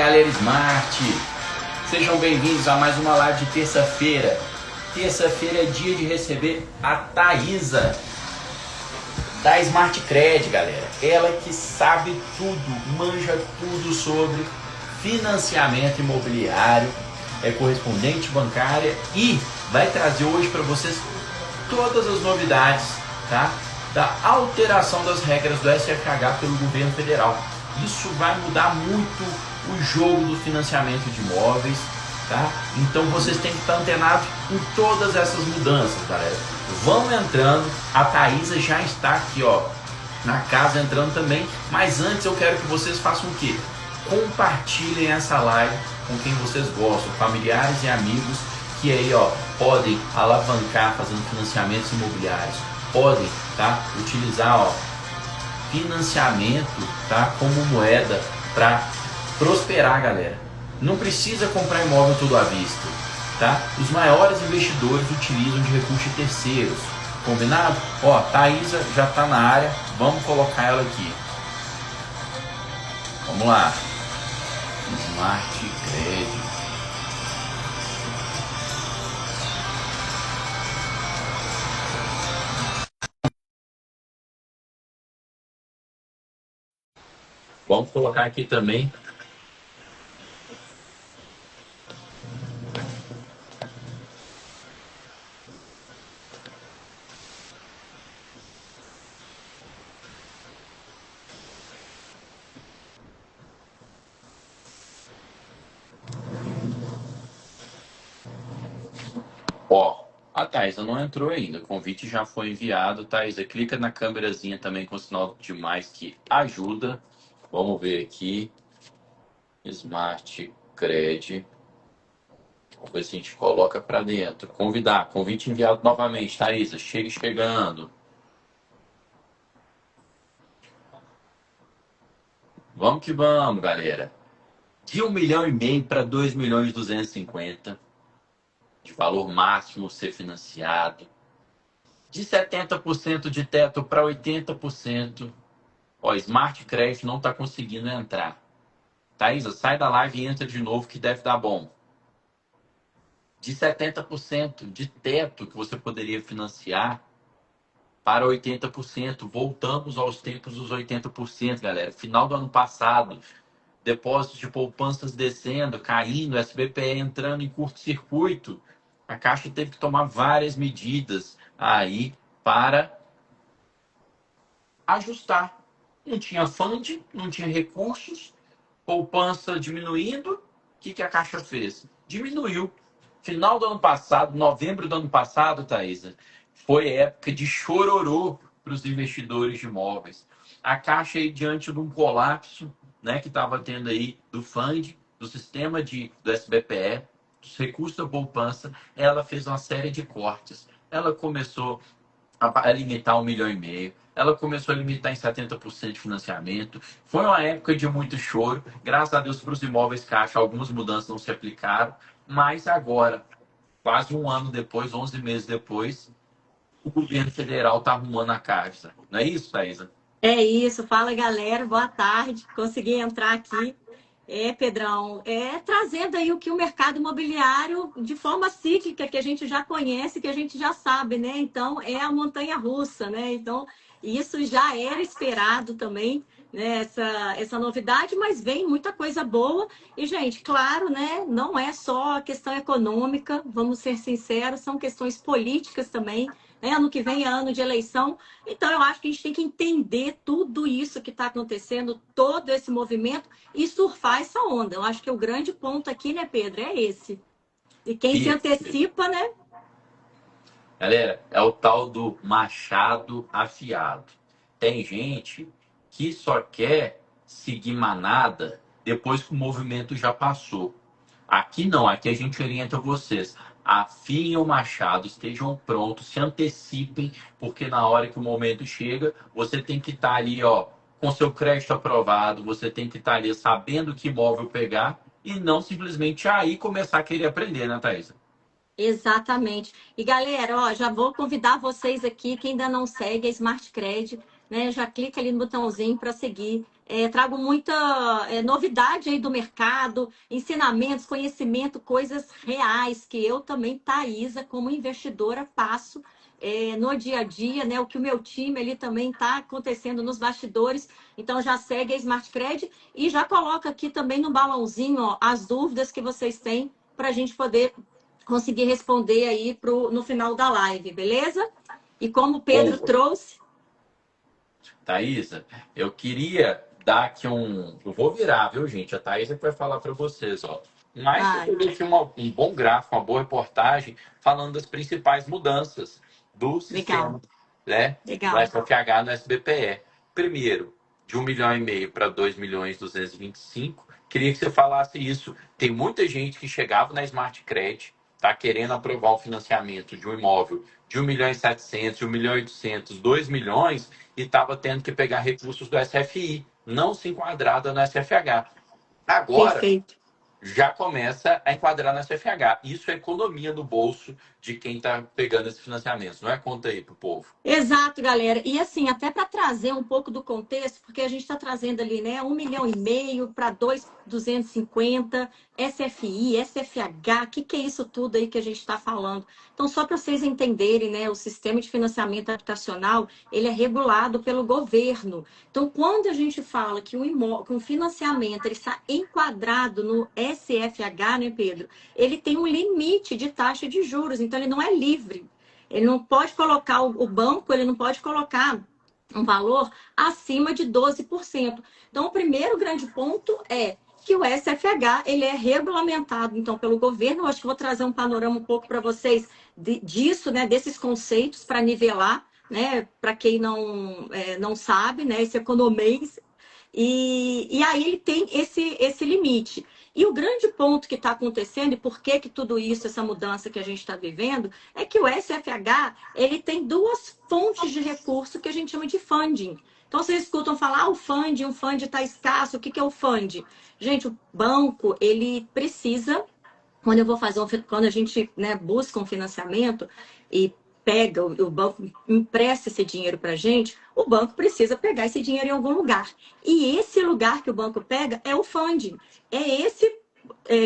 galera Smart, sejam bem-vindos a mais uma live de terça-feira. Terça-feira é dia de receber a Thaisa, da Smart Cred, galera. Ela que sabe tudo, manja tudo sobre financiamento imobiliário, é correspondente bancária e vai trazer hoje para vocês todas as novidades, tá? Da alteração das regras do SFH pelo governo federal. Isso vai mudar muito o jogo do financiamento de imóveis, tá? Então vocês têm que estar antenados em todas essas mudanças, galera. Vão entrando, a Thaisa já está aqui, ó, na casa entrando também, mas antes eu quero que vocês façam o quê? Compartilhem essa live com quem vocês gostam, familiares e amigos que aí, ó, podem alavancar fazendo financiamentos imobiliários, podem, tá, utilizar, ó, financiamento, tá, como moeda para prosperar, galera. Não precisa comprar imóvel tudo à vista, tá? Os maiores investidores utilizam de recursos de terceiros, combinado? Ó, Thaisa já tá na área, vamos colocar ela aqui. Vamos lá. Smart Cred. Vamos colocar aqui também. Ó, a Thaisa não entrou ainda, o convite já foi enviado. Thaisa, clica na câmerazinha também com sinal de mais que ajuda. Vamos ver aqui. Smart Cred. Vamos ver se a gente coloca para dentro. Convidar, convite enviado novamente. Thaisa, chega chegando. Vamos que vamos, galera. De 1,5 milhão para 2,250,000 de valor máximo ser financiado. De 70% de teto para 80%. Ó, Smart Credit não está conseguindo entrar. Thaisa, sai da live e entra de novo que deve dar bom. De 70% de teto que você poderia financiar para 80%. Voltamos aos tempos dos 80%, galera. Final do ano passado, depósitos de poupanças descendo, caindo, SBPE entrando em curto-circuito. A Caixa teve que tomar várias medidas aí para ajustar. Não tinha fundo, não tinha recursos, poupança diminuindo. O que a Caixa fez? Diminuiu. Final do ano passado, novembro do ano passado, Thaisa, foi época de chororô para os investidores de imóveis. A Caixa, aí, diante de um colapso, né, que estava tendo aí do fundo, do sistema do SBPE, dos recursos da poupança, ela fez uma série de cortes. Ela começou a limitar 1,5 milhão. Ela começou a limitar em 70% de financiamento. Foi uma época de muito choro. Graças a Deus para os imóveis Caixa, algumas mudanças não se aplicaram. Mas agora, quase um ano depois, 11 meses depois, o governo federal está arrumando a Caixa. Não é isso, Thaisa? É isso, fala galera, boa tarde. Consegui entrar aqui. Pedrão, trazendo aí o que o mercado imobiliário, de forma cíclica, que a gente já conhece, que a gente já sabe, né? Então, é a montanha-russa, né? Então, isso já era esperado também, né? Essa novidade, mas vem muita coisa boa. E, gente, claro, né? Não é só a questão econômica, vamos ser sinceros, são questões políticas também. Né? Ano que vem é ano de eleição. Então, eu acho que a gente tem que entender tudo isso que está acontecendo, todo esse movimento, e surfar essa onda. Eu acho que o grande ponto aqui, né, Pedro, é esse. E quem se antecipa, né? Galera, é o tal do machado afiado. Tem gente que só quer seguir manada depois que o movimento já passou. Aqui não, aqui a gente orienta vocês. Afiem o machado, estejam prontos, se antecipem, porque na hora que o momento chega, você tem que estar ali, ó, com seu crédito aprovado, você tem que estar ali sabendo que imóvel pegar e não simplesmente aí começar a querer aprender, né, Thaisa? Exatamente. E galera, ó, já vou convidar vocês aqui, que ainda não segue a Smart Cred, né? Já clica ali no botãozinho para seguir. Trago muita novidade aí do mercado, ensinamentos, conhecimento, coisas reais que eu também, Thaisa, como investidora, passo no dia a dia, né? O que o meu time ali também está acontecendo nos bastidores. Então já segue a Smart Cred e já coloca aqui também no balãozinho, ó, as dúvidas que vocês têm para a gente poder conseguir responder aí no final da live, beleza? E como o Pedro Boa. trouxe. Thaisa, eu queria dar aqui um. Eu vou virar, viu, gente? A Thaisa que vai falar para vocês, ó. Mas eu Ai, peguei aqui um bom gráfico, uma boa reportagem, falando das principais mudanças do legal, sistema, né, do legal. SFH no SBPE. Primeiro, de 1,5 milhão para 2,225 milhões. Queria que você falasse isso. Tem muita gente que chegava na Smart Credit, tá querendo aprovar o financiamento de um imóvel de 1,7 milhão, 1,8 milhão, 2 milhões, e estava tendo que pegar recursos do SFI, não se enquadrada no SFH. Agora, Perfeito. já começa a enquadrar no SFH. Isso é economia no bolso de quem está pegando esse financiamento. Não é conta aí para o povo. Exato, galera. E assim, até para trazer um pouco do contexto, porque a gente está trazendo ali, né, 1,5 milhão para 2,250, SFI, SFH, o que é isso tudo aí que a gente está falando? Então, só para vocês entenderem, né, o sistema de financiamento habitacional, ele é regulado pelo governo. Então, quando a gente fala que que um financiamento ele está enquadrado no SFH, né, Pedro? Ele tem um limite de taxa de juros, então ele não é livre. Ele não pode colocar, o banco, ele não pode colocar um valor acima de 12%. Então, o primeiro grande ponto é que o SFH ele é regulamentado então pelo governo. Eu acho que vou trazer um panorama um pouco para vocês disso, né, desses conceitos para nivelar, né, para quem não sabe, né, esse economês. E aí ele tem esse limite. E o grande ponto que está acontecendo e por que tudo isso, essa mudança que a gente está vivendo, é que o SFH ele tem duas fontes de recurso que a gente chama de funding. Então, vocês escutam falar, o funding está escasso, o que é o funding? Gente, o banco, ele precisa, quando a gente, né, busca um financiamento e pega, o banco empresta esse dinheiro para a gente, o banco precisa pegar esse dinheiro em algum lugar. E esse lugar que o banco pega é o funding. É esse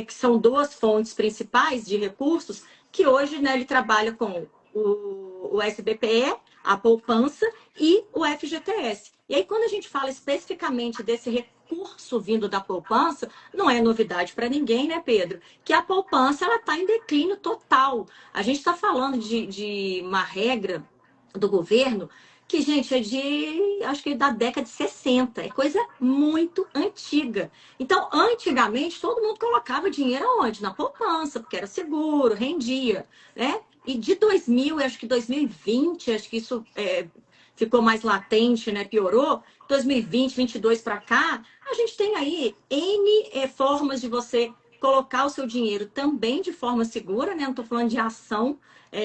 que são duas fontes principais de recursos que hoje, né, ele trabalha com o SBPE, a poupança e o FGTS. E aí, quando a gente fala especificamente desse recurso vindo da poupança, não é novidade para ninguém, né, Pedro? Que a poupança ela está em declínio total. A gente está falando de uma regra do governo que, gente, acho que da década de 60, é coisa muito antiga. Então, antigamente, todo mundo colocava dinheiro aonde? Na poupança, porque era seguro, rendia, né? E de 2000, acho que 2020, acho que isso ficou mais latente, né? Piorou. 2020, 22 para cá, a gente tem aí N formas de você colocar o seu dinheiro também de forma segura, né? Não estou falando de ação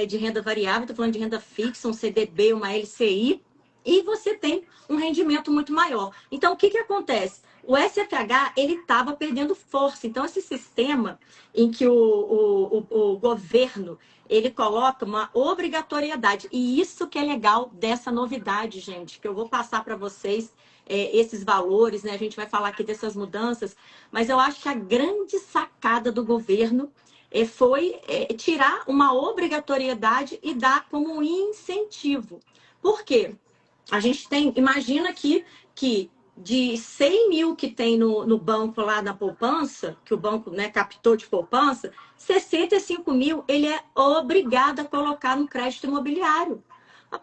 de renda variável, estou falando de renda fixa, um CDB, uma LCI, e você tem um rendimento muito maior. Então, o que acontece? O SFH, ele estava perdendo força. Então, esse sistema em que o governo ele coloca uma obrigatoriedade. E isso que é legal dessa novidade, gente, que eu vou passar para vocês esses valores, né? A gente vai falar aqui dessas mudanças, mas eu acho que a grande sacada do governo foi tirar uma obrigatoriedade e dar como um incentivo. Por quê? A gente tem, imagina aqui que de 100 mil que tem no banco lá na poupança, que o banco, né, captou de poupança, 65 mil ele é obrigado a colocar no crédito imobiliário.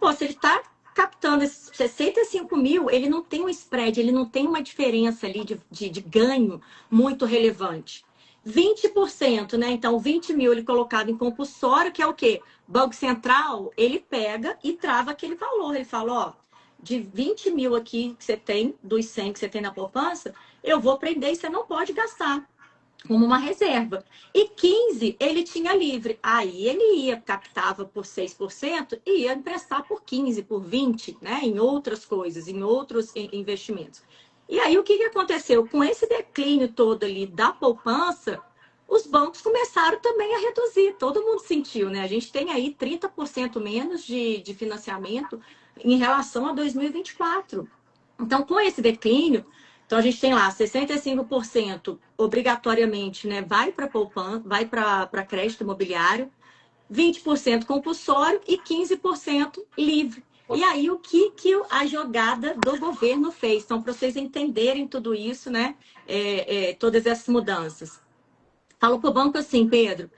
Pô, se ele está captando esses 65 mil, ele não tem um spread, ele não tem uma diferença ali de ganho muito relevante. 20%, né? Então, 20 mil ele colocado em compulsório, que é o quê? Banco Central, ele pega e trava aquele valor. Ele fala, ó, de 20 mil aqui que você tem, dos 100 que você tem na poupança, eu vou prender e você não pode gastar como uma reserva. E 15 ele tinha livre. Aí ele ia, captava por 6% e ia emprestar por 15, por 20, né? Em outras coisas, em outros investimentos. E aí o que aconteceu? Com esse declínio todo ali da poupança, os bancos começaram também a reduzir. Todo mundo sentiu, né? A gente tem aí 30% menos de financiamento em relação a 2024. Então, com esse declínio, então a gente tem lá 65% obrigatoriamente, né, vai para poupança, vai para crédito imobiliário, 20% compulsório e 15% livre. E aí, o que a jogada do governo fez? Então, para vocês entenderem tudo isso, né? Todas essas mudanças. Falou para o banco assim, Pedro,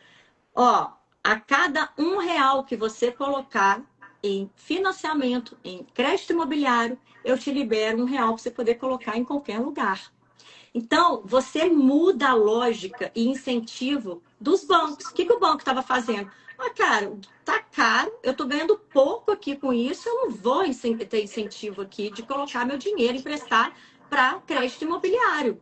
ó, a cada R$ 1 que você colocar em financiamento, em crédito imobiliário, eu te libero R$ 1 para você poder colocar em qualquer lugar. Então, você muda a lógica e incentivo dos bancos. O que o banco estava fazendo? Ah, cara, tá caro, eu estou ganhando pouco aqui com isso, eu não vou ter incentivo aqui de colocar meu dinheiro, emprestar para crédito imobiliário.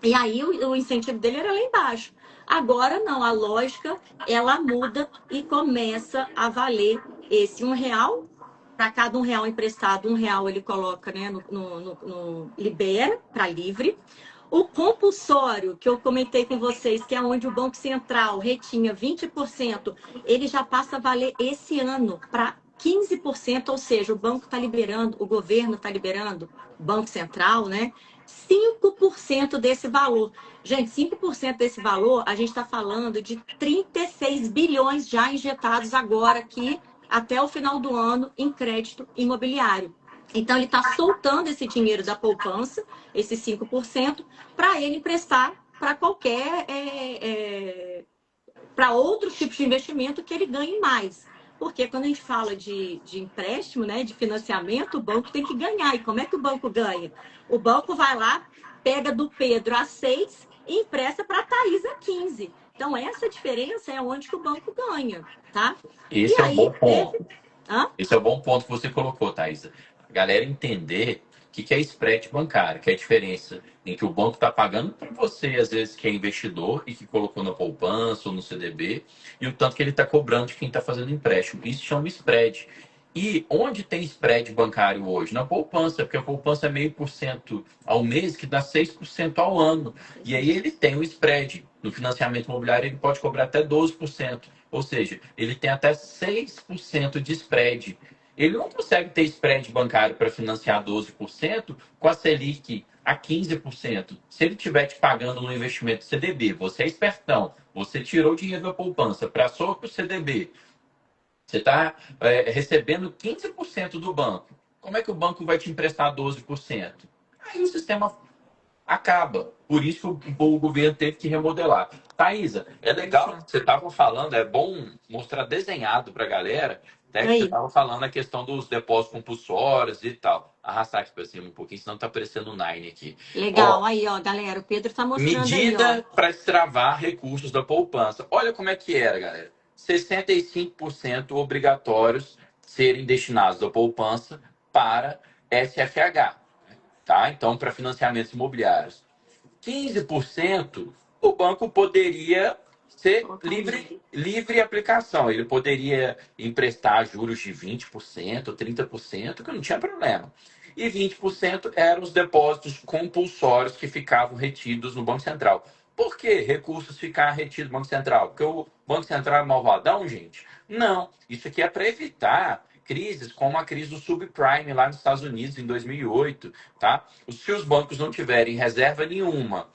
E aí o incentivo dele era lá embaixo. Agora não, a lógica ela muda e começa a valer esse R$ 1. Para cada R$ 1 emprestado, R$ 1 ele coloca, né, libera para livre. O compulsório, que eu comentei com vocês, que é onde o Banco Central retinha 20%, ele já passa a valer esse ano para 15%, ou seja, o banco está liberando, o governo está liberando, o Banco Central, né? 5% desse valor. Gente, 5% desse valor, a gente está falando de 36 bilhões já injetados agora aqui, até o final do ano, em crédito imobiliário. Então, ele está soltando esse dinheiro da poupança, esses 5%, para ele emprestar para qualquer. Para outros tipos de investimento que ele ganhe mais. Porque quando a gente fala de empréstimo, né, de financiamento, o banco tem que ganhar. E como é que o banco ganha? O banco vai lá, pega do Pedro a 6 e empresta para a Thaís a 15. Então, essa diferença é onde que o banco ganha, tá? E Esse é um bom aí teve. ponto. Hã? Esse é um bom ponto que você colocou, Thaisa. A galera entender o que é spread bancário, que é a diferença em que o banco está pagando para você, às vezes, que é investidor e que colocou na poupança ou no CDB, e o tanto que ele está cobrando de quem está fazendo empréstimo. Isso chama spread. E onde tem spread bancário hoje? Na poupança, porque a poupança é 0,5% ao mês, que dá 6% ao ano. E aí ele tem o spread. No financiamento imobiliário, ele pode cobrar até 12%. Ou seja, ele tem até 6% de spread. Ele não consegue ter spread bancário para financiar 12% com a Selic a 15%. Se ele estiver te pagando no investimento CDB, você é espertão, você tirou o dinheiro da poupança para só o CDB, você está recebendo 15% do banco. Como é que o banco vai te emprestar 12%? Aí o sistema acaba. Por isso que o governo teve que remodelar. Thaisa, é legal que você estava falando, é bom mostrar desenhado para a galera, até que você Aí. estava falando a questão dos depósitos compulsórios e tal. Arrastar aqui para cima um pouquinho, senão tá aparecendo o Nine aqui. Legal. Ó, Aí, ó, galera, o Pedro está mostrando aí, ó. medida para extravar recursos da poupança. Olha como é que era, galera. 65% obrigatórios serem destinados da poupança para SFH, tá? Então, para financiamentos imobiliários. 15% o banco poderia ser Colocar livre, livre aplicação. Ele poderia emprestar juros de 20%, 30%, que não tinha problema. E 20% eram os depósitos compulsórios que ficavam retidos no Banco Central. Por que recursos ficaram retidos no Banco Central? Porque o Banco Central é malvadão, gente? Não. Isso aqui é para evitar crises como a crise do subprime lá nos Estados Unidos em 2008, tá? Se os bancos não tiverem reserva nenhuma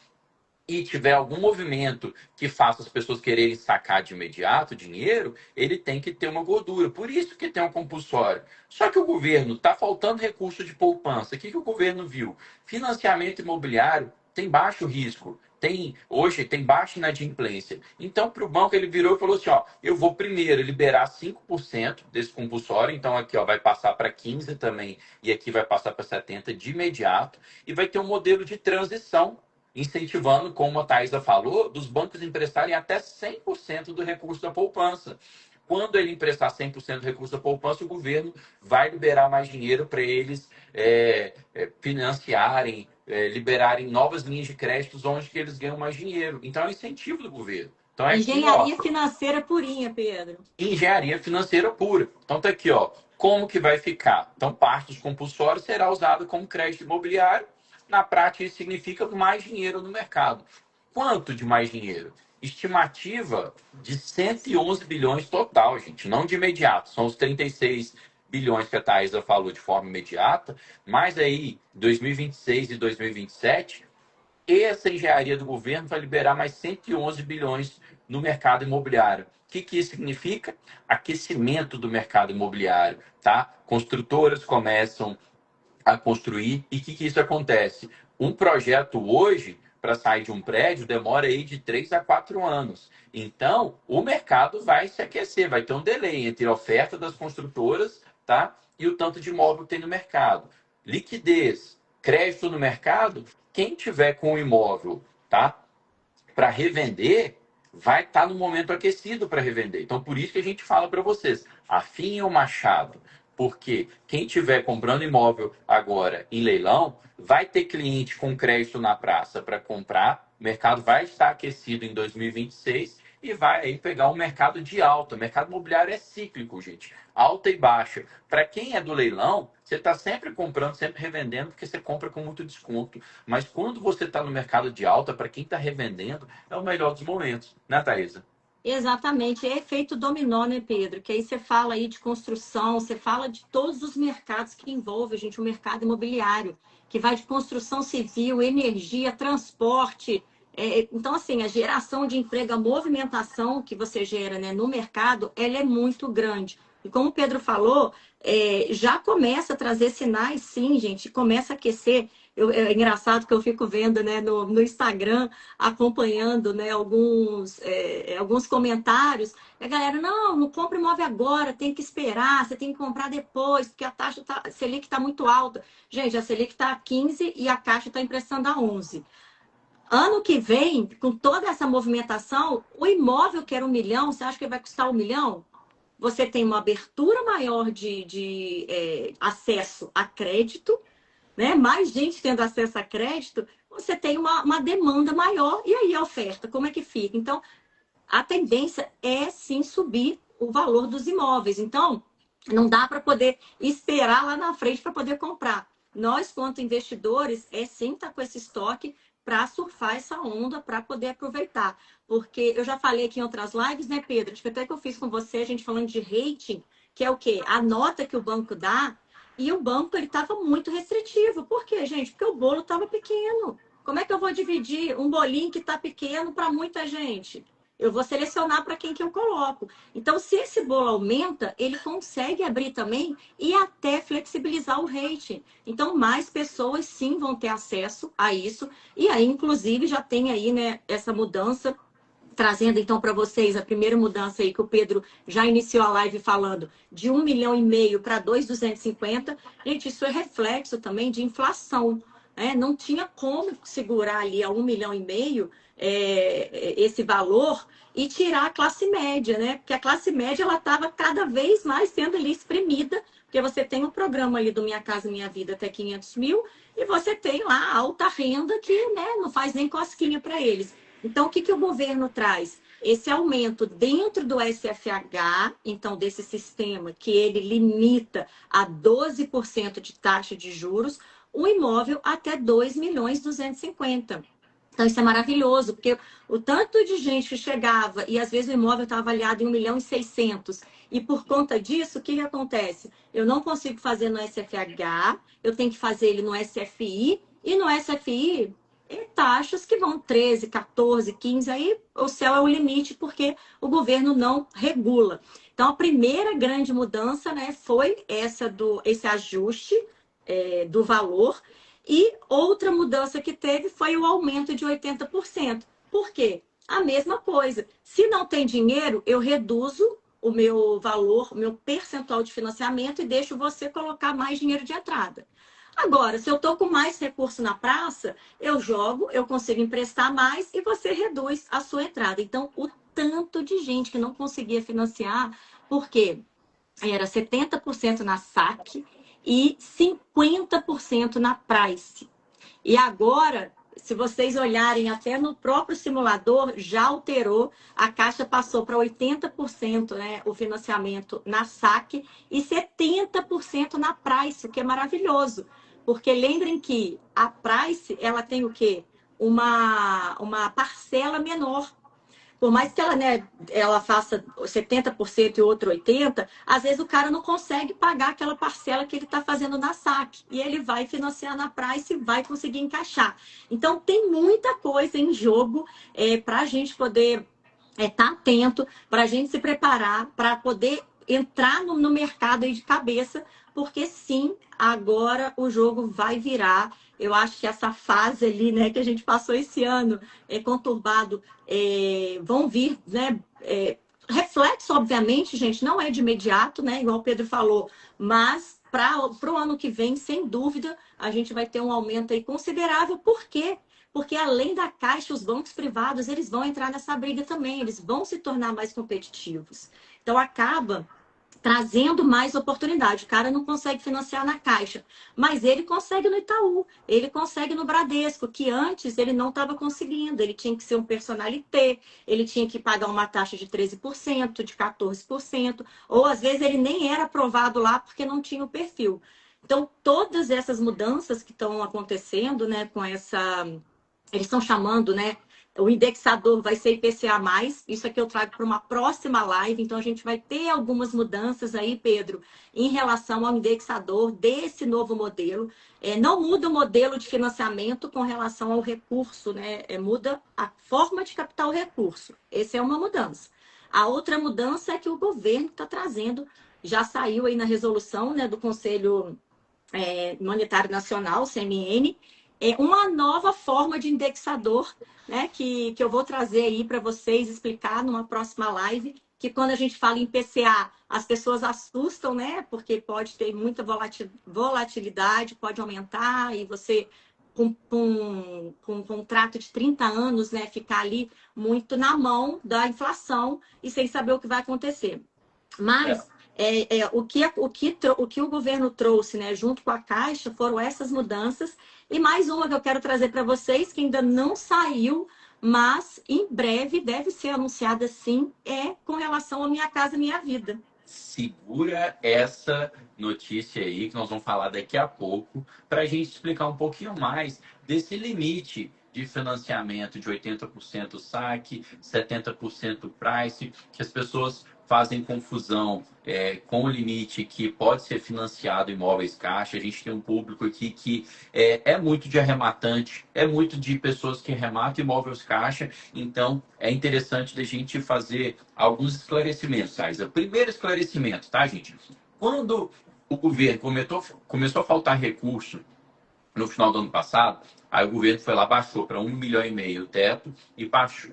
e tiver algum movimento que faça as pessoas quererem sacar de imediato dinheiro, ele tem que ter uma gordura. Por isso que tem um compulsório. Só que o governo está faltando recurso de poupança. O que o governo viu? Financiamento imobiliário tem baixo risco. Hoje tem baixa inadimplência. Então, para o banco, ele virou e falou assim: ó, eu vou primeiro liberar 5% desse compulsório. Então, aqui ó, vai passar para 15% também, e aqui vai passar para 70% de imediato, e vai ter um modelo de transição incentivando, como a Thaisa falou, dos bancos emprestarem até 100% do recurso da poupança. Quando ele emprestar 100% do recurso da poupança, o governo vai liberar mais dinheiro para eles financiarem, liberarem novas linhas de créditos onde que eles ganham mais dinheiro. Então, é um incentivo do governo. Então, é aqui, ó, Engenharia financeira purinha, Pedro. engenharia financeira pura. Então, tá aqui, ó, como que vai ficar? Então, parte dos compulsórios será usada como crédito imobiliário. Na prática, isso significa mais dinheiro no mercado. Quanto de mais dinheiro? Estimativa de 111 bilhões total, gente, não de imediato. São os 36 bilhões que a Thaisa falou de forma imediata, mas aí 2026 e 2027, essa engenharia do governo vai liberar mais 111 bilhões no mercado imobiliário. O que isso significa? Aquecimento do mercado imobiliário, tá? Construtoras começam a construir. E o que isso acontece? Um projeto hoje, para sair de um prédio, demora aí de 3 a 4 anos. Então, o mercado vai se aquecer, vai ter um delay entre a oferta das construtoras, tá? E o tanto de imóvel que tem no mercado. Liquidez, crédito no mercado, quem tiver com o imóvel, tá? Para revender, vai estar no momento aquecido para revender. Então, por isso que a gente fala para vocês, afiem o machado. Porque quem estiver comprando imóvel agora em leilão, vai ter cliente com crédito na praça para comprar, o mercado vai estar aquecido em 2026 e vai aí pegar um mercado de alta. O mercado imobiliário é cíclico, gente. Alta e baixa. Para quem é do leilão, você está sempre comprando, sempre revendendo, porque você compra com muito desconto. Mas quando você está no mercado de alta, para quem está revendendo, é o melhor dos momentos, né, Thaisa? Exatamente, é efeito dominó, né, Pedro? Que aí você fala aí de construção, você fala de todos os mercados que envolvem, gente, o mercado imobiliário, que vai de construção civil, energia, transporte. Então, assim, a geração de emprego, a movimentação que você gera, né, no mercado, ela é muito grande. E como o Pedro falou, já começa a trazer sinais, sim, gente, começa a aquecer. É engraçado que eu fico vendo, né, no Instagram, acompanhando, né, alguns comentários. A galera, não compra imóvel agora, tem que esperar, você tem que comprar depois, porque a taxa a Selic está muito alta. Gente, a Selic está a 15 e a Caixa está emprestando a 11. Ano que vem, com toda essa movimentação, o imóvel que era 1 milhão, você acha que vai custar 1 milhão? Você tem uma abertura maior de acesso a crédito, né? Mais gente tendo acesso a crédito, você tem uma demanda maior e aí a oferta, como é que fica? Então, a tendência é sim subir o valor dos imóveis. Então, não dá para poder esperar lá na frente para poder comprar. Nós, quanto investidores, sim estar com esse estoque para surfar essa onda, para poder aproveitar. Porque eu já falei aqui em outras lives, né, Pedro? Acho que até que eu fiz com você, a gente falando de rating, que é o quê? A nota que o banco dá. E o banco, ele estava muito restritivo. Por quê, gente? Porque o bolo estava pequeno. Como é que eu vou dividir um bolinho que está pequeno para muita gente? Eu vou selecionar para quem que eu coloco. Então, se esse bolo aumenta, ele consegue abrir também e até flexibilizar o rating. Então, mais pessoas sim vão ter acesso a isso. E aí, inclusive, já tem aí, né, essa mudança, trazendo então para vocês a primeira mudança aí que o Pedro já iniciou a live falando de 1,5 milhão para 2,250. Gente, isso é reflexo também de inflação. Não tinha como segurar ali a 1,5 milhão esse valor e tirar a classe média, né? Porque a classe média ela estava cada vez mais sendo ali espremida, porque você tem um programa ali do Minha Casa Minha Vida até 500 mil e você tem lá a alta renda que, né, não faz nem cosquinha para eles. Então, o que o governo traz? Esse aumento dentro do SFH, então, desse sistema que ele limita a 12% de taxa de juros, o imóvel até 2,250 milhões. Então, isso é maravilhoso, porque o tanto de gente que chegava e às vezes o imóvel está avaliado em 1,6 milhão, e por conta disso, o que acontece? Eu não consigo fazer no SFH, eu tenho que fazer ele no SFI, e no SFI, taxas que vão 13, 14, 15, aí o céu é o limite, porque o governo não regula. Então, a primeira grande mudança, né, foi esse ajuste do valor. E outra mudança que teve foi o aumento de 80%. Por quê? A mesma coisa. Se não tem dinheiro, eu reduzo o meu valor, o meu percentual de financiamento e deixo você colocar mais dinheiro de entrada. Agora, se eu estou com mais recurso na praça, eu jogo, eu consigo emprestar mais e você reduz a sua entrada. Então, o tanto de gente que não conseguia financiar, porque era 70% na saque e 50% na price. E agora, se vocês olharem até no próprio simulador, já alterou, a Caixa passou para 80%, né, o financiamento na saque e 70% na price, o que é maravilhoso. Porque lembrem que a price, ela tem o quê? Uma parcela menor. por mais que ela, né, ela faça 70% e outro 80%, às vezes o cara não consegue pagar aquela parcela que ele está fazendo na saque. E ele vai financiar na Price e vai conseguir encaixar. Então, tem muita coisa em jogo para a gente poder estar atento, para a gente se preparar, para poder entrar no mercado aí de cabeça, porque sim, agora o jogo vai virar. Eu acho que essa fase ali, né, que a gente passou esse ano conturbado, vão vir, né? Reflexo, obviamente, gente, não é de imediato, né? Igual o Pedro falou, mas para o ano que vem, sem dúvida, a gente vai ter um aumento aí considerável. Por quê? Porque além da Caixa, os bancos privados, eles vão entrar nessa briga também, eles vão se tornar mais competitivos. Então, acaba trazendo mais oportunidade. O cara não consegue financiar na Caixa, mas ele consegue no Itaú, ele consegue no Bradesco, que antes ele não estava conseguindo. Ele tinha que ser um personalité, ele tinha que pagar uma taxa de 13%, de 14%, ou às vezes ele nem era aprovado lá porque não tinha o perfil. Então, todas essas mudanças que estão acontecendo, né, com essa eles estão chamando, né? O indexador vai ser IPCA+, isso aqui eu trago para uma próxima live, então a gente vai ter algumas mudanças aí, Pedro, em relação ao indexador desse novo modelo. Não muda o modelo de financiamento com relação ao recurso, né? Muda a forma de captar o recurso. Essa é uma mudança. A outra mudança é que o governo está trazendo, já saiu aí na resolução, né, do Conselho Monetário Nacional, CMN, uma nova forma de indexador, né, que eu vou trazer aí para vocês explicar numa próxima live, que quando a gente fala em PCA, as pessoas assustam, né, porque pode ter muita volatilidade, pode aumentar, e você, com um contrato de 30 anos, né, ficar ali muito na mão da inflação e sem saber o que vai acontecer. Mas o que o governo trouxe, né, junto com a Caixa, foram essas mudanças. E mais uma que eu quero trazer para vocês, que ainda não saiu, mas em breve deve ser anunciada sim, com relação à Minha Casa Minha Vida. Segura essa notícia aí que nós vamos falar daqui a pouco para a gente explicar um pouquinho mais desse limite de financiamento de 80% saque, 70% price, que as pessoas fazem confusão com o limite que pode ser financiado imóveis caixa. A gente tem um público aqui que é muito de arrematante, é muito de pessoas que arrematam imóveis caixa, então é interessante da gente fazer alguns esclarecimentos, Saísa. Primeiro esclarecimento, tá, gente? Quando o governo começou a faltar recurso no final do ano passado, aí o governo foi lá, baixou para 1,5 milhão o teto e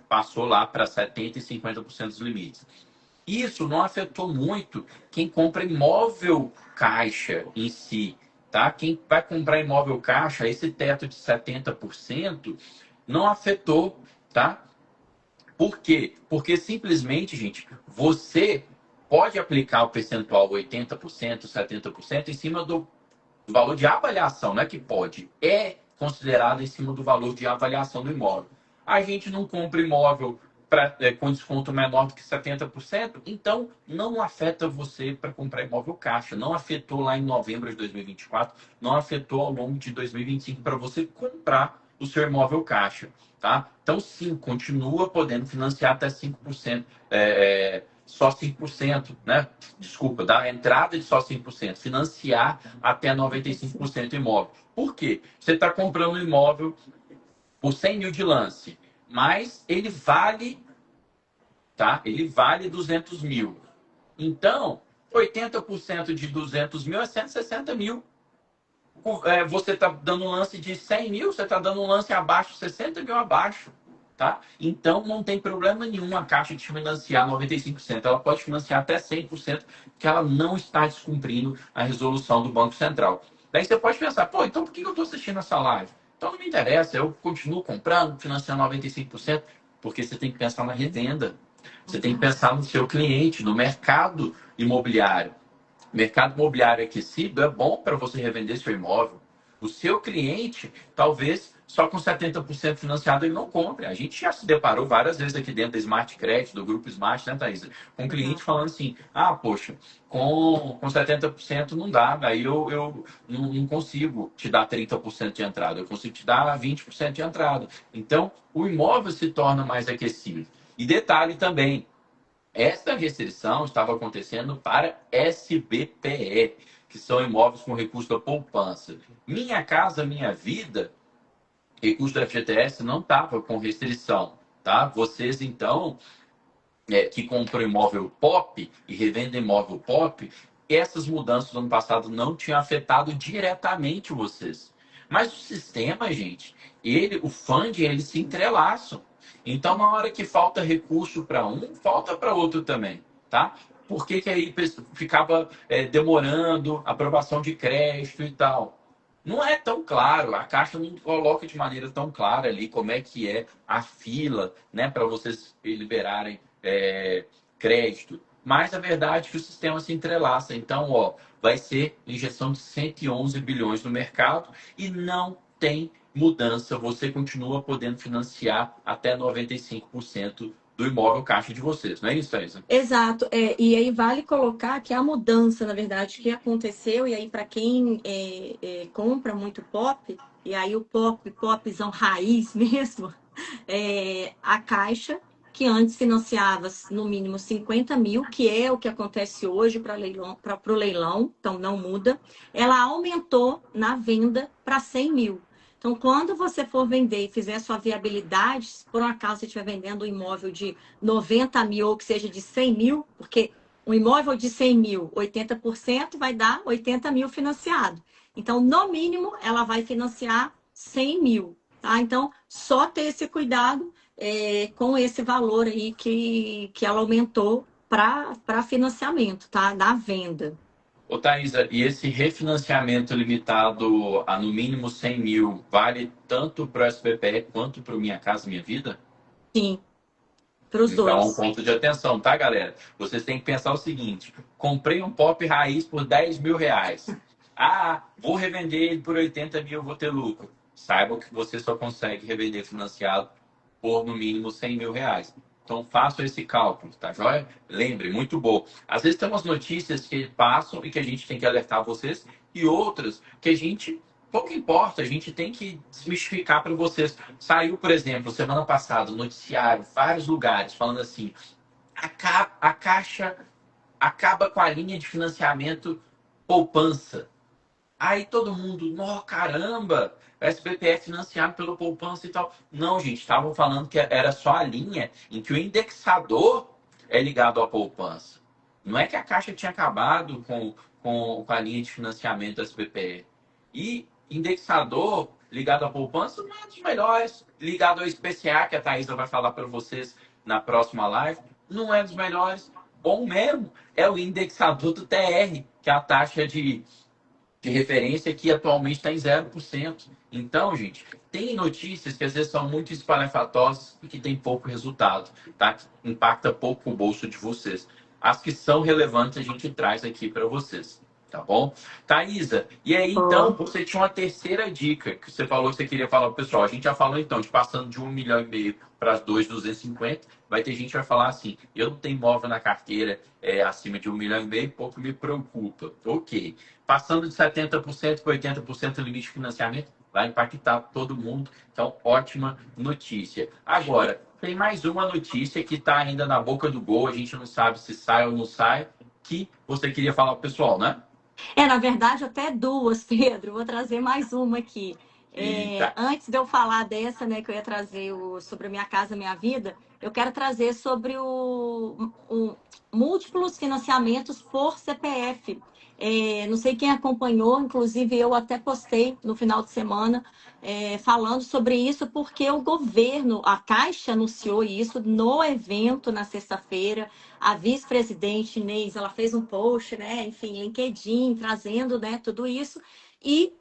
passou lá para 70% e 50% dos limites. Isso não afetou muito quem compra imóvel caixa em si, tá? Quem vai comprar imóvel caixa, esse teto de 70% não afetou, tá? Por quê? Porque simplesmente, gente, você pode aplicar o percentual 80%, 70% em cima do valor de avaliação, não é que pode, é considerado em cima do valor de avaliação do imóvel. A gente não compra imóvel com desconto menor do que 70%, então não afeta você para comprar imóvel caixa. Não afetou lá em novembro de 2024, não afetou ao longo de 2025 para você comprar o seu imóvel caixa. Tá? Então, sim, continua podendo financiar até 5%, só 5%, né? Desculpa, da entrada de só 5%, financiar até 95% imóvel. Por quê? Você está comprando um imóvel por 100 mil de lance, mas ele vale, tá? Ele vale 200 mil. Então, 80% de 200 mil é 160 mil. Você está dando um lance de 100 mil, você está dando um lance abaixo, 60 mil abaixo. Tá? Então, não tem problema nenhum a Caixa de financiar 95%. Ela pode financiar até 100%, que ela não está descumprindo a resolução do Banco Central. Daí você pode pensar, pô, então por que eu estou assistindo essa live? Então não me interessa, eu continuo comprando, financiando 95%, porque você tem que pensar na revenda. Você tem que pensar no seu cliente, no mercado imobiliário. O mercado imobiliário aquecido é bom para você revender seu imóvel. O seu cliente, talvez, só com 70% financiado ele não compre. A gente já se deparou várias vezes aqui dentro da Smart Credit, do grupo Smart, né, Thaisa? Com um cliente falando assim, poxa, com 70% não dá, aí eu não consigo te dar 30% de entrada, eu consigo te dar 20% de entrada. Então, o imóvel se torna mais aquecido. E detalhe também, esta restrição estava acontecendo para SBPE, que são imóveis com recurso da poupança. Minha Casa Minha Vida, recurso do FGTS, não estava com restrição, tá? Vocês, então, que compram imóvel POP e revendem imóvel POP, essas mudanças do ano passado não tinham afetado diretamente vocês. Mas o sistema, gente, o funding, eles se entrelaçam. Então, na hora que falta recurso para um, falta para outro também, tá? Por que, que aí ficava demorando aprovação de crédito e tal? Não é tão claro, a Caixa não coloca de maneira tão clara ali como é que é a fila, né, para vocês liberarem crédito. Mas a verdade é que o sistema se entrelaça. Então, ó, vai ser injeção de 111 bilhões no mercado e não tem mudança. Você continua podendo financiar até 95% do imóvel caixa de vocês. Não é isso, Thaisa? Exato, e aí vale colocar que a mudança, na verdade, que aconteceu, e aí para quem compra muito pop, e aí o popzão raiz mesmo, a Caixa, que antes financiava no mínimo 50 mil, que é o que acontece hoje para o leilão, então não muda, ela aumentou na venda para 100 mil. Então, quando você for vender e fizer sua viabilidade, se por um acaso você estiver vendendo um imóvel de 90 mil ou que seja de 100 mil, porque um imóvel de 100 mil, 80% vai dar 80 mil financiado. Então, no mínimo, ela vai financiar 100 mil. Tá? Então, só ter esse cuidado com esse valor aí que ela aumentou para financiamento, tá? Da venda. Ô, Thaisa, e esse refinanciamento limitado a no mínimo 100 mil vale tanto para o SBPE quanto para o Minha Casa Minha Vida? Sim, para os Então, um dois. ponto de atenção, tá, galera? Vocês têm que pensar o seguinte: comprei um pop raiz por 10 mil reais. Ah, vou revender ele por 80 mil, vou ter lucro. Saiba que você só consegue revender financiado por no mínimo 100 mil reais. Então, faça esse cálculo, tá joia? Lembre, muito bom. Às vezes tem umas notícias que passam e que a gente tem que alertar vocês, e outras que a gente pouco importa, a gente tem que desmistificar para vocês. Saiu, por exemplo, semana passada, no noticiário, vários lugares, falando assim: a Caixa acaba com a linha de financiamento poupança. Aí todo mundo, nó, caramba, SBPF financiado pelo poupança e tal. Não, gente, estavam falando que era só a linha em que o indexador é ligado à poupança. Não é que a Caixa tinha acabado com a linha de financiamento da SBPE. E indexador ligado à poupança não é dos melhores. Ligado ao IPCA, que a Thaisa vai falar para vocês na próxima live, não é dos melhores. Bom mesmo é o indexador do TR, que é a taxa de referência que atualmente está em 0%. Então, gente, tem notícias que às vezes são muito espalhafatosas e que tem pouco resultado, tá? Que impacta pouco o bolso de vocês. As que são relevantes a gente traz aqui para vocês, tá bom? Thaisa, e aí então você tinha uma terceira dica que você falou que você queria falar para o pessoal. A gente já falou então de passando de 1,5 milhão para as 2,250. Vai ter gente que vai falar assim: eu não tenho imóvel na carteira acima de 1,5 milhão, pouco me preocupa. Ok. Passando de 70% para 80% do limite de financiamento, vai impactar todo mundo. Então, ótima notícia. Agora, tem mais uma notícia que está ainda na boca do gol, a gente não sabe se sai ou não sai, que você queria falar para o pessoal, né? Na verdade, até duas, Pedro. Vou trazer mais uma aqui. Eita. Antes de eu falar dessa, né, que eu ia trazer sobre a Minha Casa Minha Vida, eu quero trazer sobre o múltiplos financiamentos por CPF. Não sei quem acompanhou, inclusive eu até postei no final de semana falando sobre isso, porque o governo, a Caixa anunciou isso no evento na sexta-feira. A vice-presidente Inês, ela fez um post, né? Enfim, LinkedIn, trazendo, né, tudo isso. E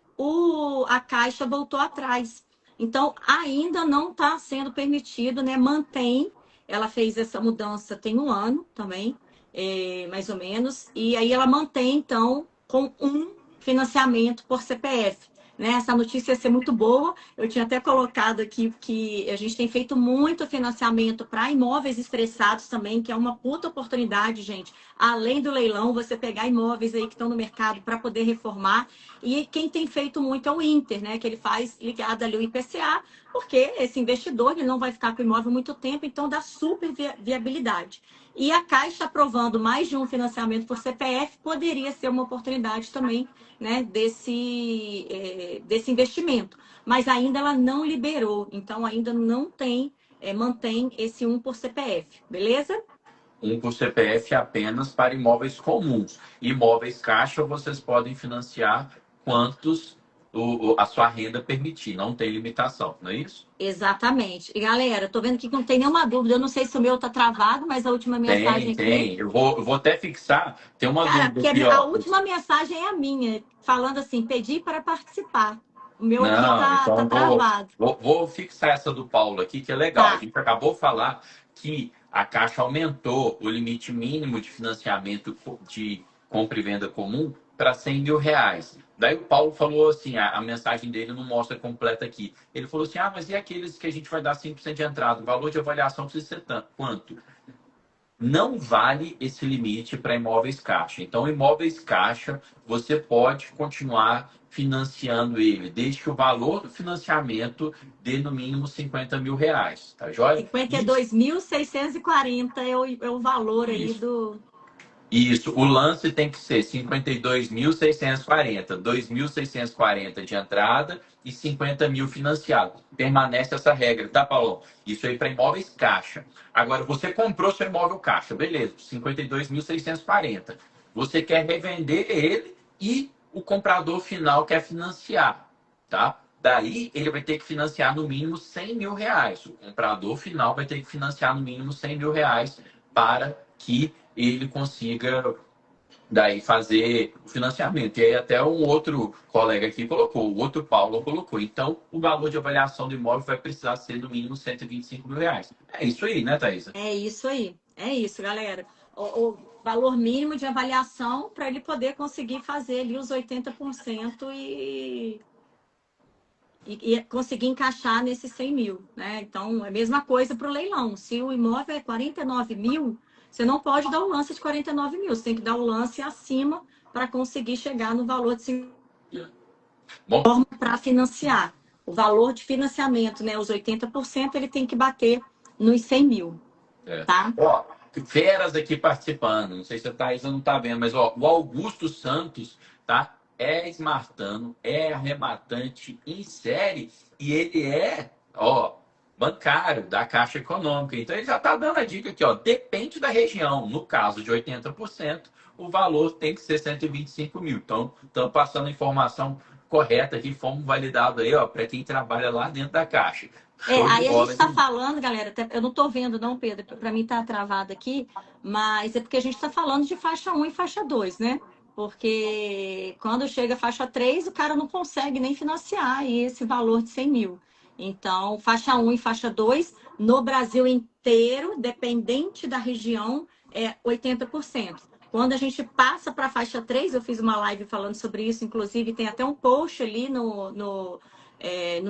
a Caixa voltou atrás. Então, ainda não está sendo permitido, né? Mantém. Ela fez essa mudança tem um ano também, mais ou menos. E aí ela mantém, então, com um financiamento por CPF. né? Essa notícia ia ser muito boa. Eu tinha até colocado aqui que a gente tem feito muito financiamento para imóveis estressados também, que é uma puta oportunidade, gente. Além do leilão, você pegar imóveis aí que estão no mercado para poder reformar. E quem tem feito muito é o Inter, né? Que ele faz ligado ali o IPCA, porque esse investidor ele não vai ficar com o imóvel muito tempo, então dá super viabilidade. E a Caixa aprovando mais de um financiamento por CPF poderia ser uma oportunidade também, né, desse investimento. Mas ainda ela não liberou, então ainda não tem, mantém esse um por CPF, beleza? Um por CPF apenas para imóveis comuns. Imóveis caixa vocês podem financiar quantos a sua renda permitir, não tem limitação, não é isso? Exatamente. E galera, tô vendo aqui que não tem nenhuma dúvida. Eu não sei se o meu tá travado, mas a última Tem, mensagem aqui. tem. Eu vou até fixar. Tem uma Cara, dúvida porque aqui, a ó. última mensagem é a minha, falando assim, pedi para participar. O meu aqui Não, tá então travado. vou fixar essa do Paulo aqui, que é legal. A Tá. gente acabou de falar que a Caixa aumentou o limite mínimo de financiamento de compra e venda comum para R$ 100.000. Daí o Paulo falou assim, a mensagem dele não mostra completa aqui. Ele falou assim, mas e aqueles que a gente vai dar 5% de entrada? O valor de avaliação precisa ser tanto. Quanto? Não vale esse limite para imóveis caixa. Então, imóveis caixa, você pode continuar financiando ele, desde que o valor do financiamento dê no mínimo R$ 50.000, tá joia? Isso, 52.640 é o valor aí isso. do. Isso, o lance tem que ser 52.640, 2.640 de entrada e 50.000 financiado. Permanece essa regra, tá, Paulo? Isso aí para imóveis caixa. Agora, você comprou seu imóvel caixa, beleza, 52.640. Você quer revender ele e o comprador final quer financiar, tá? Daí ele vai ter que financiar no mínimo R$ 100.000. O comprador final vai ter que financiar no mínimo R$ 100.000 para que ele consiga daí fazer o financiamento. E aí até um outro colega aqui colocou, o outro Paulo colocou. Então, o valor de avaliação do imóvel vai precisar ser no mínimo R$ 125.000. É isso aí, né, Thaisa? É isso aí. É isso, galera. O valor mínimo de avaliação para ele poder conseguir fazer ali os 80% e conseguir encaixar nesses 100 mil, né? Então, é a mesma coisa para o leilão. Se o imóvel é 49 mil, você não pode dar o lance de 49 mil. Você tem que dar o lance acima para conseguir chegar no valor de 50 Bom, para financiar. O valor de financiamento, né? Os 80%, ele tem que bater nos 100 mil, é. tá? Ó, feras aqui participando. Não sei se a Thaisa não tá vendo, mas ó, o Augusto Santos, tá? É esmartano, é arrematante em série e ele é, ó, bancário da Caixa Econômica. Então ele já tá dando a dica aqui, ó, depende da região. No caso de 80%, o valor tem que ser 125.000. Então, estamos passando a informação correta aqui, fomos validado aí, ó, para quem trabalha lá dentro da Caixa. Show de Aí a gente bola, está hein? falando, galera, eu não estou vendo não, Pedro, para mim está travado aqui, mas é porque a gente está falando de faixa um e faixa 2, né? Porque quando chega a faixa 3 o cara não consegue nem financiar aí esse valor de 100 mil. Então, faixa um e faixa 2 no Brasil inteiro, dependente da região, é 80%. Quando a gente passa para a faixa 3 eu fiz uma live falando sobre isso, inclusive tem até um post ali no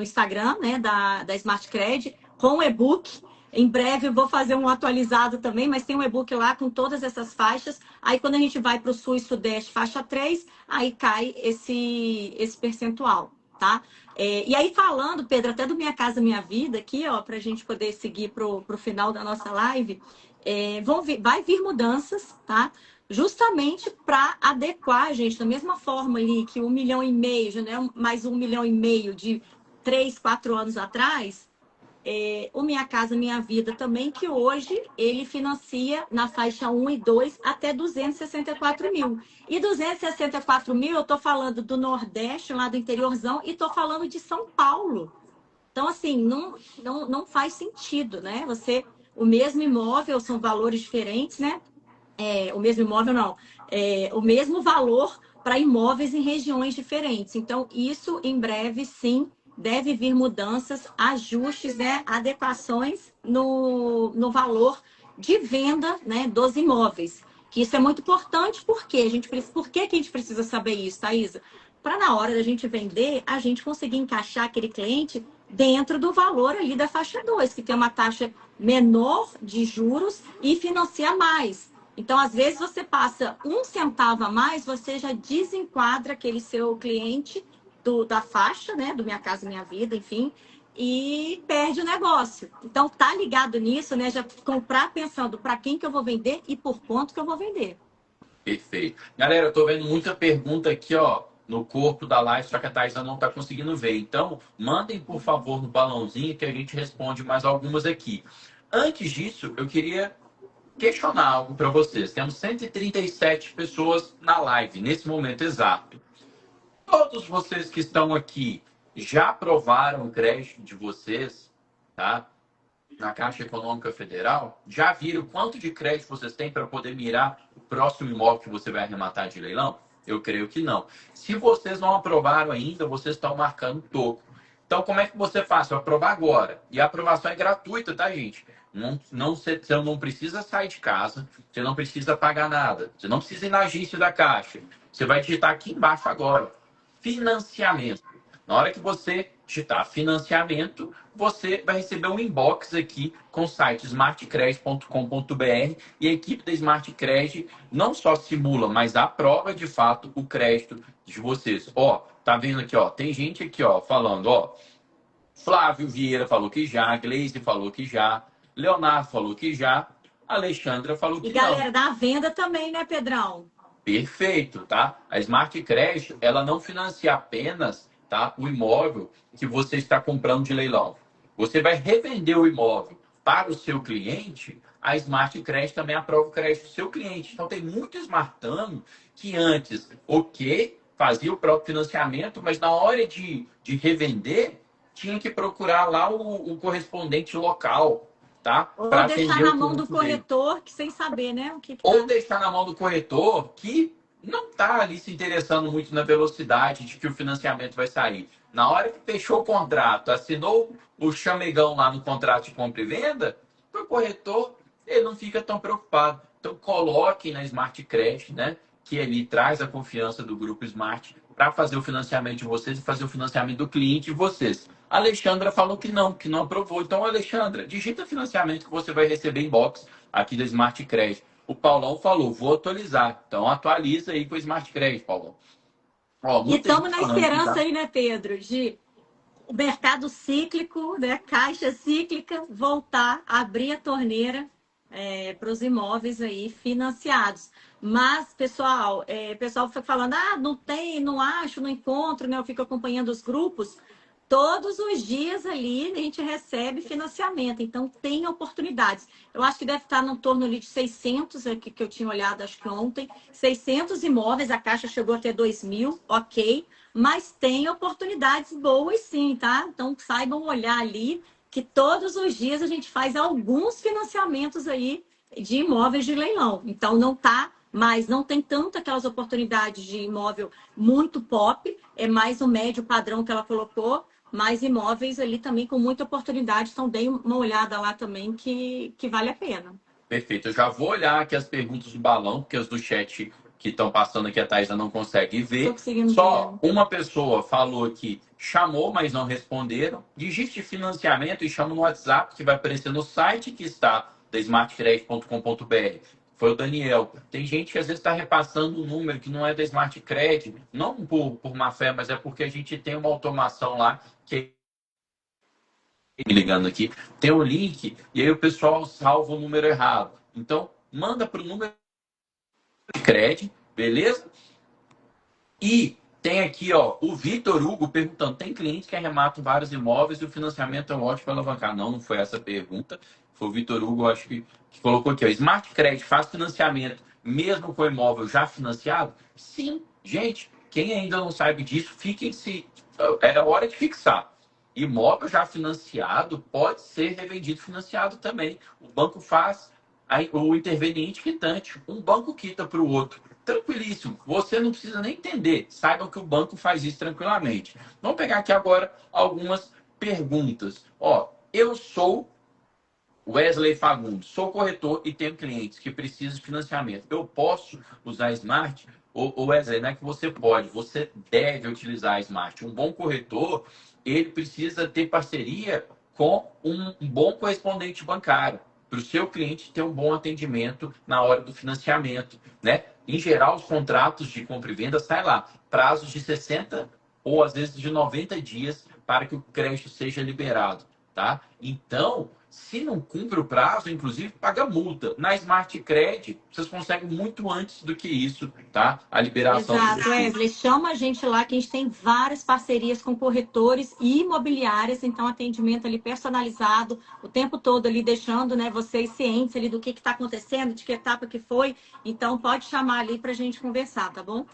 Instagram, né, da Smart Cred, com o e-book. Em breve eu vou fazer um atualizado também, mas tem um e-book lá com todas essas faixas. Aí quando a gente vai para o Sul e Sudeste, faixa 3, aí cai esse percentual, tá? E aí falando, Pedro, até do Minha Casa Minha Vida aqui, ó, para a gente poder seguir pro final da nossa live, vai vir mudanças, tá? Justamente para adequar, gente, da mesma forma ali que 1,5 milhão, já, né, mais 1,5 milhão de 3, 4 anos atrás, o Minha Casa Minha Vida também, que hoje ele financia na faixa um e 2 até 264 mil. E 264 mil, eu estou falando do Nordeste, lá do interiorzão, e estou falando de São Paulo. Então, assim, não faz sentido, né? O mesmo imóvel, são valores diferentes, né? O mesmo imóvel não, o mesmo valor para imóveis em regiões diferentes. Então, isso em breve, sim, deve vir mudanças, ajustes, né, adequações no valor de venda, né, dos imóveis. Que isso é muito importante, porque por que que a gente precisa saber isso, Thaisa? para na hora da gente vender, a gente conseguir encaixar aquele cliente dentro do valor ali da faixa 2, que tem uma taxa menor de juros e financia mais. Então, às vezes, você passa 1 centavo a mais, você já desenquadra aquele seu cliente da faixa, né? Do Minha Casa Minha Vida, enfim, e perde o negócio. Então, tá ligado nisso, né? Já comprar pensando para quem que eu vou vender e por quanto que eu vou vender. Perfeito. Galera, eu tô vendo muita pergunta aqui, ó, no corpo da live, só que a Thaisa não tá conseguindo ver. Então, mandem, por favor, no balãozinho que a gente responde mais algumas aqui. Antes disso, eu queria questionar algo para vocês. Temos 137 pessoas na live, nesse momento exato. Todos vocês que estão aqui já aprovaram o crédito de vocês, tá? Na Caixa Econômica Federal, já viram quanto de crédito vocês têm para poder mirar o próximo imóvel que você vai arrematar de leilão? Eu creio que não. Se vocês não aprovaram ainda, vocês estão marcando toco. Então, como é que você faz? Eu aprovar agora. E a aprovação é gratuita, tá, gente? Você não precisa sair de casa, você não precisa pagar nada, você não precisa ir na agência da Caixa. Você vai digitar aqui embaixo agora. Financiamento. Na hora que você digitar financiamento, você vai receber um inbox aqui com o site smartcredit.com.br e a equipe da Smart Credit não só simula, mas aprova de fato o crédito de vocês. Ó, tá vendo aqui, ó, tem gente aqui, ó, falando, ó, Flávio Vieira falou que já, Gleise falou que já, Leonardo falou que já, Alexandra falou que E não. galera, da venda também, né, Pedrão? Perfeito, tá? A Smart Credit, ela não financia apenas, tá, o imóvel que você está comprando de leilão. Você vai revender o imóvel para o seu cliente, a Smart Credit também aprova o crédito do seu cliente. Então, tem muito smartano que antes, ok, fazia o próprio financiamento, mas na hora de revender, tinha que procurar lá o correspondente local, tá? Ou Para deixar atender na o mão do cliente dele. corretor, que sem saber, né? O que Ou tá. deixar na mão do corretor que não está ali se interessando muito na velocidade de que o financiamento vai sair. Na hora que fechou o contrato, assinou o chamegão lá no contrato de compra e venda, o corretor ele não fica tão preocupado. Então coloque na Smart Credit, né, que ele traz a confiança do grupo Smart para fazer o financiamento de vocês e fazer o financiamento do cliente de vocês. A Alexandra falou que não aprovou. Então, Alexandra, digita financiamento que você vai receber em box aqui da Smart Credit. O Paulão falou, vou atualizar. Então, atualiza aí com o Smart Credit, Paulão. Ó, E muita estamos gente na falando aqui, esperança tá? aí, né, Pedro, de o mercado cíclico, né, caixa cíclica, voltar a abrir a torneira para os imóveis aí financiados. Mas, pessoal, pessoal fica falando, não tem, não acho, não encontro, né? Eu fico acompanhando os grupos. Todos os dias ali a gente recebe financiamento, então tem oportunidades. Eu acho que deve estar no torno ali de 600, aqui que eu tinha olhado, acho que ontem, 600 imóveis, a Caixa chegou até 2.000, ok, mas tem oportunidades boas sim, tá? Então saibam olhar ali que todos os dias a gente faz alguns financiamentos aí de imóveis de leilão. Então não tá, mas não tem tanto aquelas oportunidades de imóvel muito pop, é mais o médio padrão que ela colocou, mais imóveis ali também com muita oportunidade. Então deem uma olhada lá também que vale a pena. Perfeito. Eu já vou olhar aqui as perguntas do balão, porque as do chat que estão passando aqui a Thaisa não consegue Estou ver. conseguindo Só ver. uma pessoa falou que chamou, mas não responderam. Digite financiamento e chama no WhatsApp, que vai aparecer no site que está da smartcredit.com.br. Foi o Daniel. Tem gente que às vezes está repassando um número que não é da Smart Credit, não por má fé, mas é porque a gente tem uma automação lá que me ligando aqui, tem um link e aí o pessoal salva o número errado. Então, manda para o número de crédito, beleza? E tem aqui, ó, o Vitor Hugo perguntando: tem cliente que arremata vários imóveis e o financiamento é ótimo para alavancar? Não foi essa a pergunta. Foi o Vitor Hugo, acho que colocou aqui, ó. Smart Credit faz financiamento mesmo com imóvel já financiado? Sim, gente. Quem ainda não sabe disso, fiquem-se. É hora de fixar. Imóvel já financiado pode ser revendido financiado também. O banco faz o interveniente quitante. Um banco quita para o outro. Tranquilíssimo. Você não precisa nem entender. Saibam que o banco faz isso tranquilamente. Vamos pegar aqui agora algumas perguntas. Ó, eu sou Wesley Fagundes, sou corretor e tenho clientes que precisam de financiamento. Eu posso usar Smart? o Wesley, não é que você pode, você deve utilizar a Smart. Um bom corretor, ele precisa ter parceria com um bom correspondente bancário, para o seu cliente ter um bom atendimento na hora do financiamento, né? Em geral, os contratos de compra e venda saem lá, prazos de 60 ou às vezes de 90 dias para que o crédito seja liberado, tá? Então, se não cumpre o prazo, inclusive, paga multa. Na Smart Credit, vocês conseguem muito antes do que isso, tá? A liberação do Exato, Wesley. Chama a gente lá, que a gente tem várias parcerias com corretores e imobiliárias, então atendimento ali personalizado, o tempo todo ali deixando, né, vocês cientes ali do que está acontecendo, de que etapa que foi. Então pode chamar ali para a gente conversar, tá bom?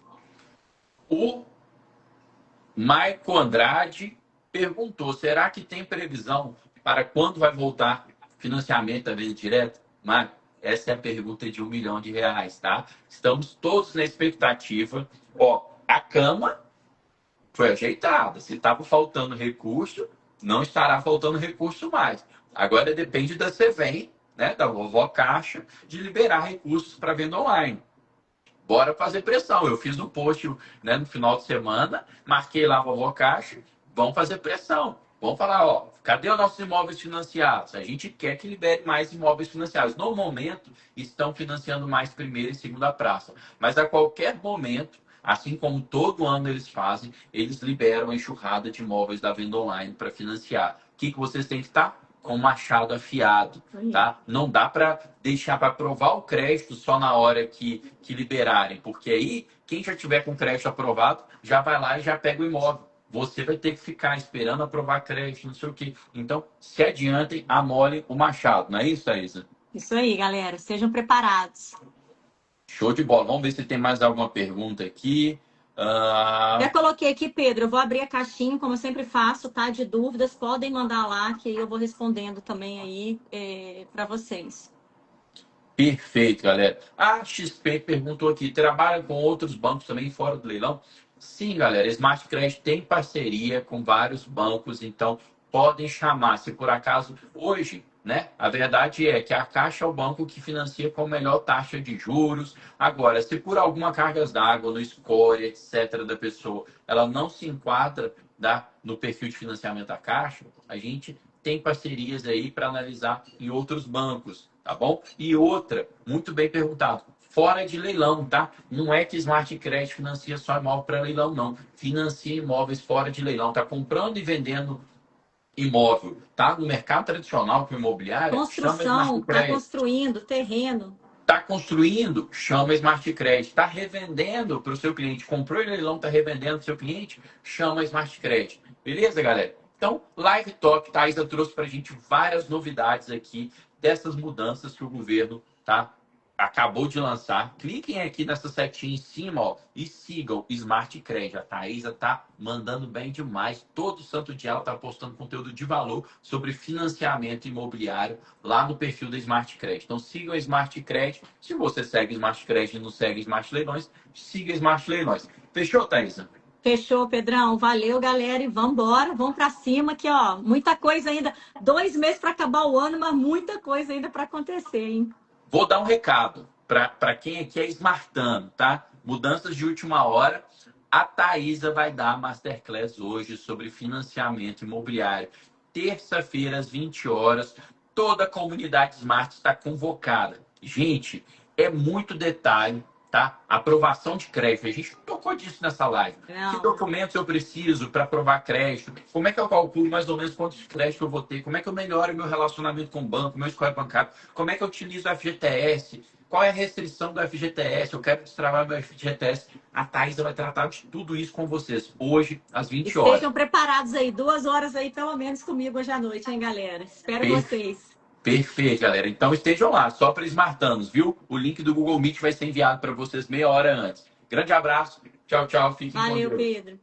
O Maico Andrade perguntou: será que tem previsão para quando vai voltar financiamento da venda direta? Maico, essa é a pergunta de R$ 1 milhão, tá? Estamos todos na expectativa. Ó, a cama foi ajeitada. Se estava faltando recurso, não estará faltando recurso mais. Agora depende da CVM, né, da vovó Caixa, de liberar recursos para venda online. Bora fazer pressão. Eu fiz um post, né, no final de semana, marquei lá a vovó Caixa, vamos fazer pressão. Vamos falar, ó, cadê os nossos imóveis financiados? A gente quer que libere mais imóveis financiados. No momento, estão financiando mais primeira e segunda praça. Mas a qualquer momento, assim como todo ano eles fazem, eles liberam a enxurrada de imóveis da venda online para financiar. O que vocês têm que estar? Com o machado afiado, tá? Não dá para deixar para aprovar o crédito só na hora que liberarem, porque aí quem já tiver com crédito aprovado já vai lá e já pega o imóvel. Você vai ter que ficar esperando aprovar crédito, não sei o quê. Então, se adiantem, amolem o machado, não é isso, Thaisa? Isso aí, galera. Sejam preparados. Show de bola. Vamos ver se tem mais alguma pergunta aqui. Já coloquei aqui, Pedro. Eu vou abrir a caixinha, como eu sempre faço, tá? De dúvidas, podem mandar lá, que aí eu vou respondendo também aí para vocês. Perfeito, galera. A XP perguntou aqui: trabalha com outros bancos também fora do leilão? Sim, galera. Smart Credit tem parceria com vários bancos, então podem chamar. Se por acaso hoje, né? A verdade é que a Caixa é o banco que financia com a melhor taxa de juros. Agora, se por alguma carga d'água, no score, etc., da pessoa, ela não se enquadra no perfil de financiamento da Caixa, a gente tem parcerias aí para analisar em outros bancos, tá bom? E outra, muito bem perguntado, fora de leilão, tá? Não é que Smart Credit financia só imóvel para leilão, não. Financia imóveis fora de leilão, tá comprando e vendendo imóvel, tá? No mercado tradicional com imobiliário, Construção, tá construindo, terreno. Está construindo, chama Smart Credit. Está revendendo para o seu cliente. Comprou em leilão, está revendendo para o seu cliente, chama Smart Credit. Beleza, galera? Então, Live Talk, Thaisa trouxe para a gente várias novidades aqui dessas mudanças que o governo acabou de lançar. Cliquem aqui nessa setinha em cima, ó, e sigam Smart Credit. A Thaisa tá mandando bem demais. Todo santo dia ela tá postando conteúdo de valor sobre financiamento imobiliário lá no perfil da Smart Credit. Então sigam a Smart Credit. Se você segue Smart Credit e não segue Smart Leilões, siga Smart Leilões. Fechou, Thaisa? Fechou, Pedrão. Valeu, galera. E vamos embora. Vamos para cima que, ó, muita coisa ainda. 2 meses para acabar o ano, mas muita coisa ainda para acontecer, hein? Vou dar um recado para quem aqui é smartano, tá? Mudanças de última hora. A Thaisa vai dar a Masterclass hoje sobre financiamento imobiliário. Terça-feira, às 20 horas. Toda a comunidade Smart está convocada. Gente, é muito detalhe, tá? Aprovação de crédito. A gente tocou disso nessa live. Não. Que documentos eu preciso para aprovar crédito? Como é que eu calculo mais ou menos quantos créditos eu vou ter? Como é que eu melhoro meu relacionamento com o banco, meu score bancário? Como é que eu utilizo o FGTS? Qual é a restrição do FGTS? Eu quero destravar meu FGTS. A Thaisa vai tratar de tudo isso com vocês hoje, às 20 horas. Estejam preparados aí, 2 horas aí, pelo menos, comigo hoje à noite, hein, galera? Espero vocês. Perfeito, galera. Então estejam lá, só para smartanos, viu? O link do Google Meet vai ser enviado para vocês meia hora antes. Grande abraço. Tchau, tchau. Fiquem com Deus. Valeu, Pedro.